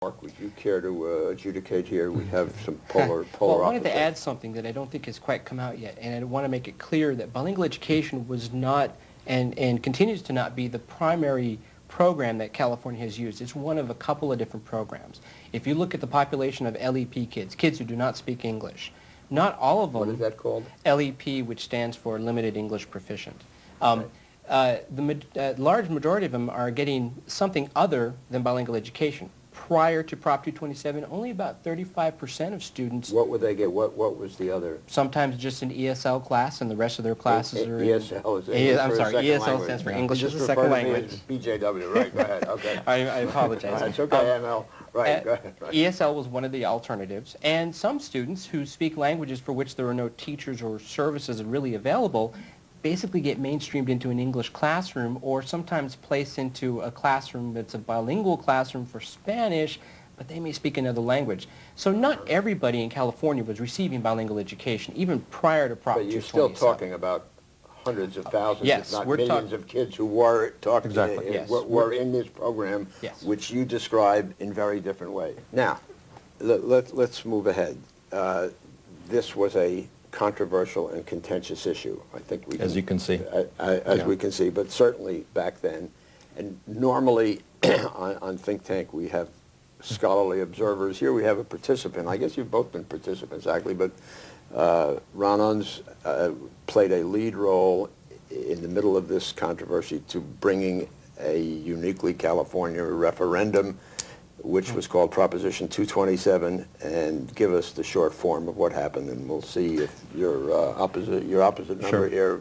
Mark, would you care to adjudicate here? We have some polar Well, I wanted opposites. to add something that I don't think has quite come out yet, and I want to make it clear that bilingual education was not and continues to not be the primary program that California has used. It's one of a couple of different programs. If you look at the population of LEP kids, kids who do not speak English, not all of them... What is that called? LEP, which stands for Limited English Proficient. Okay. The large majority of them are getting something other than bilingual education. Prior to Prop 227, only about 35% of students... What would they get? What was the other? Sometimes just an ESL class, and the rest of their classes are... ESL is English I'm for a sorry, second ESL language. stands for Yeah. English You as a just second referred to me language. as BJW, right, go ahead, okay. I apologize. It's okay, ML. Right, go ahead. Right. ESL was one of the alternatives, and some students who speak languages for which there are no teachers or services really available basically get mainstreamed into an English classroom, or sometimes placed into a classroom that's a bilingual classroom for Spanish, but they may speak another language. So not everybody in California was receiving bilingual education, even prior to Prop 227. But you're still talking about hundreds of thousands, Yes, if not we're millions of kids who were talking, Exactly. Yes. were in this program, Yes. which you describe in very different ways. Now, let's move ahead. This was a controversial and contentious issue. I think we As you can see. As we can see, but certainly back then. And normally on ThinkTank we have scholarly observers. Here we have a participant. I guess you've both been participants, actually, but Ron Unz played a lead role in the middle of this controversy to bringing a uniquely California referendum, which was called Proposition 227, and give us the short form of what happened, and we'll see if your opposite number Sure. here,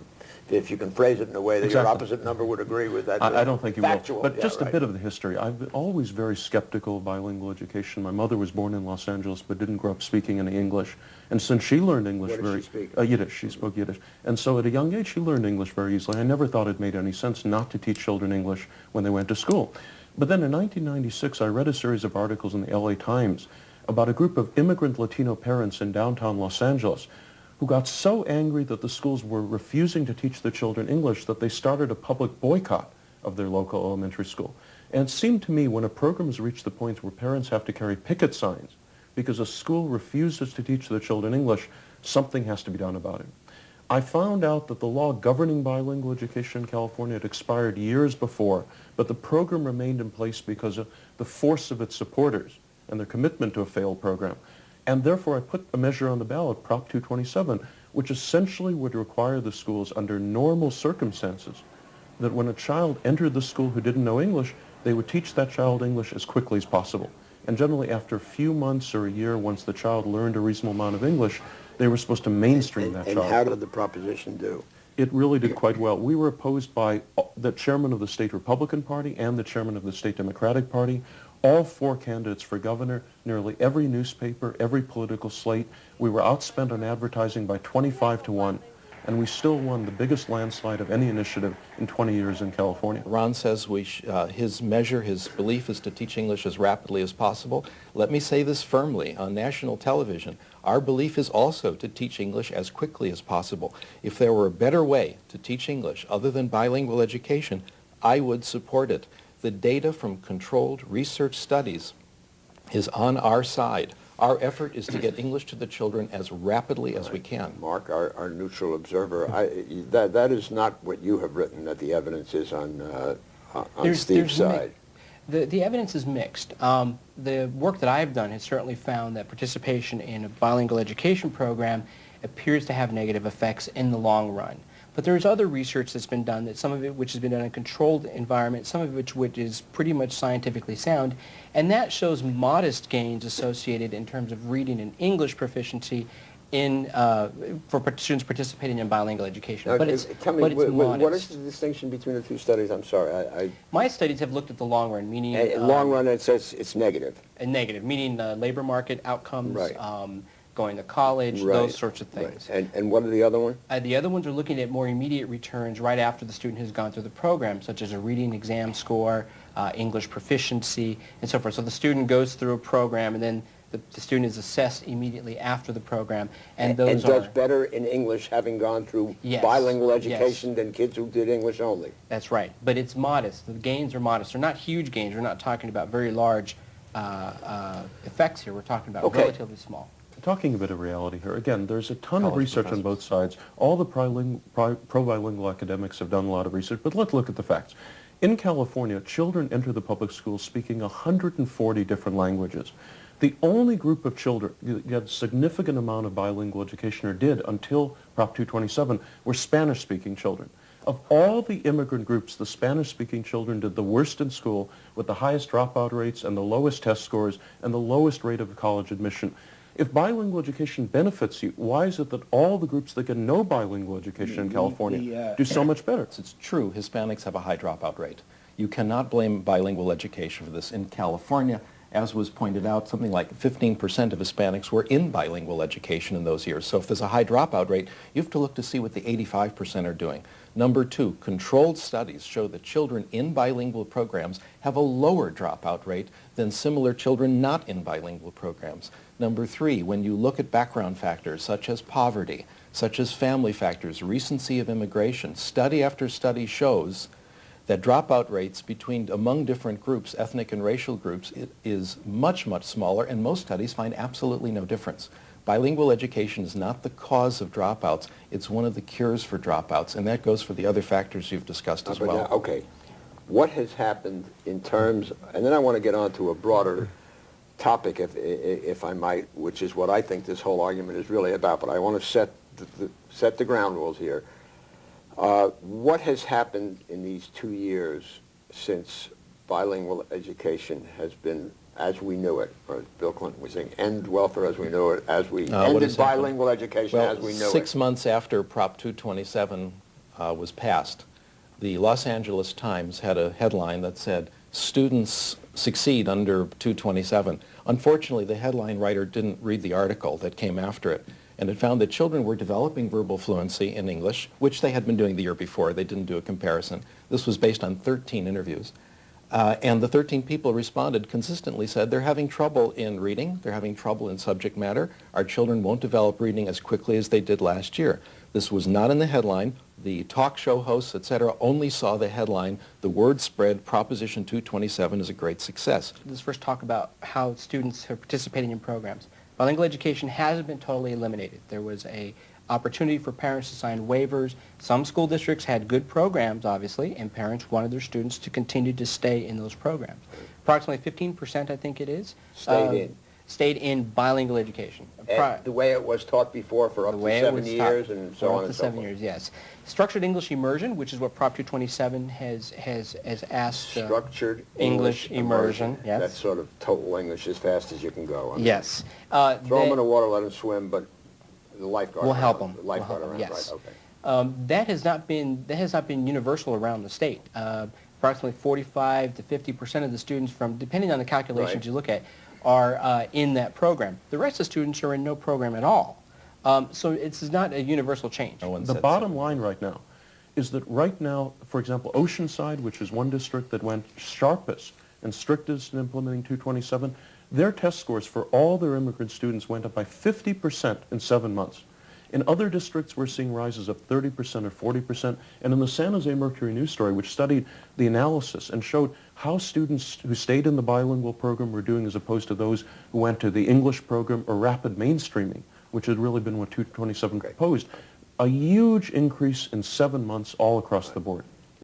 if you can phrase it in a way that your opposite number would agree with that. I don't think you factual. will. But Yeah, just right. a bit of the history. I've been always very skeptical of bilingual education. My mother was born in Los Angeles but didn't grow up speaking any English. And since she learned English What did she speak? Yiddish. She spoke Yiddish. And so at a young age she learned English very easily. I never thought it made any sense not to teach children English when they went to school. But then in 1996 I read a series of articles in the LA Times about a group of immigrant Latino parents in downtown Los Angeles who got so angry that the schools were refusing to teach their children English that they started a public boycott of their local elementary school. And it seemed to me when a program has reached the point where parents have to carry picket signs because a school refuses to teach their children English, something has to be done about it. I found out that the law governing bilingual education in California had expired years before, but the program remained in place because of the force of its supporters and their commitment to a failed program. And therefore I put a measure on the ballot, Prop 227, which essentially would require the schools under normal circumstances that when a child entered the school who didn't know English, they would teach that child English as quickly as possible. And generally after a few months or a year, once the child learned a reasonable amount of English, they were supposed to mainstream that child. And how did the proposition do? It really did quite well. We were opposed by the chairman of the state Republican Party and the chairman of the state Democratic Party. All four candidates for governor, nearly every newspaper, every political slate. We were outspent on advertising by 25-1, and we still won the biggest landslide of any initiative in 20 years in California. Ron says his measure, his belief is to teach English as rapidly as possible. Let me say this firmly on national television. Our belief is also to teach English as quickly as possible. If there were a better way to teach English other than bilingual education, I would support it. The data from controlled research studies is on our side. Our effort is to get English to the children as rapidly as we can. Mark, our neutral observer, that is not what you have written, that the evidence is on Steve's side. The evidence is mixed. The work that I've done has certainly found that participation in a bilingual education program appears to have negative effects in the long run. But there's other research that's been done, that some of it which has been done in a controlled environment, some of which is pretty much scientifically sound, and that shows modest gains associated in terms of reading and English proficiency for students participating in bilingual education. Now, but it's modest. modest. What is the distinction between the two studies? I'm sorry. My studies have looked at the long run, meaning... long run, it says it's negative. And negative, meaning labor market outcomes, Right. Going to college, Right. those sorts of things. Right. And what are the other one? The other ones are looking at more immediate returns right after the student has gone through the program, such as a reading exam score, English proficiency, and so forth. So the student goes through a program, and then the student is assessed immediately after the program, and those does are... better in English having gone through Yes. bilingual education Yes. than kids who did English only. That's right, but it's modest. The gains are modest. They're not huge gains. We're not talking about very large effects here. We're talking about Okay. relatively small. Talking a bit of reality here, again, there's a ton of College research on both sides. All the pro-bilingual academics have done a lot of research, but let's look at the facts. In California, children enter the public schools speaking 140 different languages. The only group of children that get a significant amount of bilingual education, or did until Prop 227, were Spanish-speaking children. Of all the immigrant groups, the Spanish-speaking children did the worst in school, with the highest dropout rates and the lowest test scores and the lowest rate of college admission. If bilingual education benefits you, why is it that all the groups that get no bilingual education in California do so much better? It's true, Hispanics have a high dropout rate. You cannot blame bilingual education for this. In California, as was pointed out, something like 15% of Hispanics were in bilingual education in those years. So if there's a high dropout rate, you have to look to see what the 85% are doing. Number two, controlled studies show that children in bilingual programs have a lower dropout rate than similar children not in bilingual programs. Number three, when you look at background factors such as poverty, such as family factors, recency of immigration, study after study shows that dropout rates among different groups, ethnic and racial groups, it is much, much smaller, and most studies find absolutely no difference. Bilingual education is not the cause of dropouts, it's one of the cures for dropouts, and that goes for the other factors you've discussed as well. Okay. What has happened in terms, and then I want to get on to a broader topic, if I might, which is what I think this whole argument is really about, but I want to set the ground rules here. What has happened in these 2 years since bilingual education has been as we knew it, or Bill Clinton was saying, end welfare as we knew it, ended bilingual education as we knew it. 6 months after Prop 227 was passed, the Los Angeles Times had a headline that said, "Students succeed under 227." Unfortunately, the headline writer didn't read the article that came after it, and it found that children were developing verbal fluency in English, which they had been doing the year before. They didn't do a comparison. This was based on 13 interviews. And the 13 people responded consistently said they're having trouble in reading, they're having trouble in subject matter. Our children won't develop reading as quickly as they did last year. This was not in the headline. The talk show hosts, etc., only saw the headline. The word spread, Proposition 227 is a great success. Let's first talk about how students are participating in programs. Bilingual education hasn't been totally eliminated. There was a opportunity for parents to sign waivers. Some school districts had good programs, obviously, and parents wanted their students to continue to stay in those programs. Approximately 15%, I think it is, stayed in bilingual education. The way it was taught before for up to 7 years and so on and so forth. 7 years, yes. Structured English immersion, which is what Prop 227 has asked. Structured English immersion, yes. That's sort of total English as fast as you can go. I mean, yes. throw them in the water, let them swim, but the lifeguard will help them. The lifeguard around, yes. right? Okay. That has not been universal around the state. Approximately 45 to 50% of the students, depending on the calculations you look at, are in that program. The rest of the students are in no program at all. So it's not a universal change. The bottom line right now is that right now, for example, Oceanside, which is one district that went sharpest and strictest in implementing 227, their test scores for all their immigrant students went up by 50% in 7 months. In other districts, we're seeing rises of 30% or 40%. And in the San Jose Mercury News story, which studied the analysis and showed how students who stayed in the bilingual program were doing as opposed to those who went to the English program or rapid mainstreaming, which had really been what 227 proposed, a huge increase in 7 months all across the board.